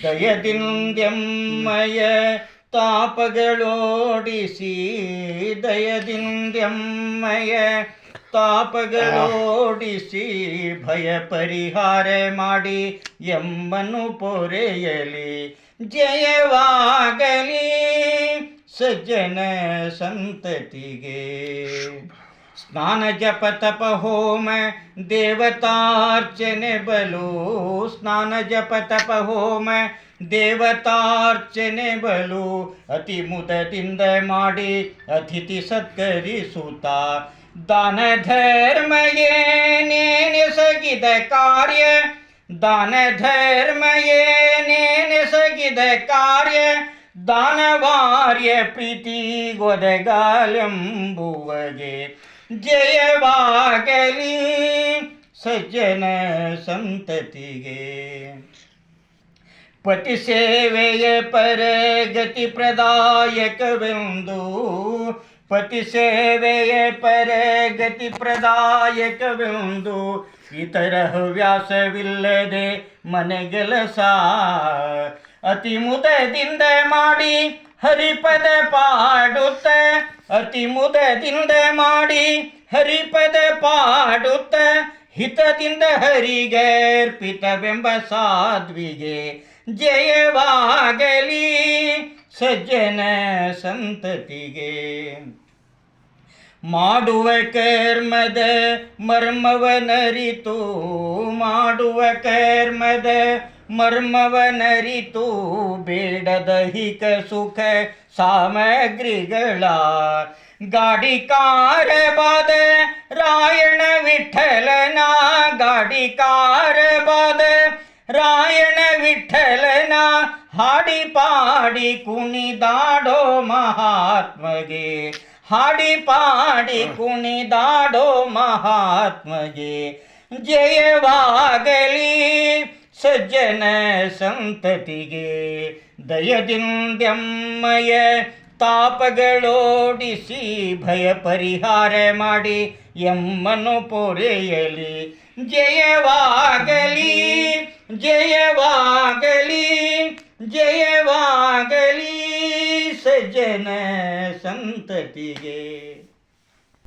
ದಯದಿಂದೆಮ್ಮಯ ತಾಪಗಳೋಡಿಸಿ ದಯದಿಂದೆಮ್ಮಯ ತಾಪಗಳೋಡಿಸಿ ಭಯ ಪರಿಹಾರ ಮಾಡಿ ಎಮ್ಮನು ಪೊರೆಯಲಿ ಜಯವಾಗಲಿ ಸಜ್ಜನ ಸಂತತಿಗೆ. ಸ್ನಾನ ಜಪ ತಪ ಹೋಮ ದೇವತಾರ್ಚನೆ ಬಲು ಸ್ನಾನ ಜಪ ತಪ ಹೋಮ ದೇವತಾರ್ಚನೆ ಬಲು ಅತಿ ಮುದದಿಂದ ಮಾಡಿ ಅತಿಥಿ ಸತ್ಕರಿಸುತ್ತ ದಾನ ಧರ್ಮ ಏನೇನೆಸಗಿದ ಕಾರ್ಯ ದಾನ ಧರ್ಮ ಏನೇನೆಸಗಿದ ಕಾರ್ಯ ದಾನವಾರ್ಯ ಪ್ರೀತಿ ಗೊದಗಾಲೆಂಬುವಗೆ ಜಯವಾಗಲಿ ಸಜ್ಜನ ಸಂತತಿಗೆ. ಪತಿ ಸೇವೆಯ ಪರಗತಿ ಪ್ರದಾಯಕವೆಂದು ಪತಿ ಸೇವೆಯ ಪರಗತಿ ಪ್ರದಾಯಕವೆಂದು ಇತರ ಹವ್ಯಾಸವಿಲ್ಲದೆ ಮನೆಗೆಲಸ ಅತಿ ಮುದದಿಂದ ಮಾಡಿ ಹರಿಪದ ಪಾಡುತ್ತ ಅತಿ ಮುದದಿಂದ ಮಾಡಿ ಹರಿಪದ ಪಾಡುತ್ತ ಹಿತದಿಂದ ಹರಿಗರ್ಪಿತವೆಂಬ ಸಾಧ್ವಿಗೆ ಜಯವಾಗಲಿ ಸಜ್ಜನ ಸಂತತಿಗೆ. ಮಾಡುವ ಕರ್ಮದ ಮರ್ಮವನರಿತು ಮಾಡುವ ಕರ್ಮದ ಮರ್ಮವನರಿತು ಬೇಡದ ಹಿಕ ಸುಖ ಸಾಮಗ್ರಿಗಳ ಗಾಡಿಕಾರ ಬಾದ ರಾಯಣ ವಿಠಲನ ಗಾಡಿಕಾರ ಬಾದ ರಾಯಣ ವಿಠಲನ ಹಾಡಿ ಪಾಡಿ ಕುಣಿದಾಡೋ ಮಹಾತ್ಮಗೆ ಹಾಡಿ ಪಾಡಿ ಕುಣಿದಾಡೋ ಮಹಾತ್ಮಗೆ ಜಯವಾಗಲಿ ಸಜ್ಜನ ಸಂತತಿಗೆ. ದಯದಿಂದೆಮ್ಮಯ ತಾಪಗಳೋಡಿಸಿ ಭಯ ಪರಿಹಾರ ಮಾಡಿ ಎಮ್ಮನು ಪೊರೆಯಲಿ ಜಯವಾಗಲಿ ಜಯವಾಗಲಿ ಜಯವಾಗಲಿ ಸಜ್ಜನ ಸಂತತಿಗೆ.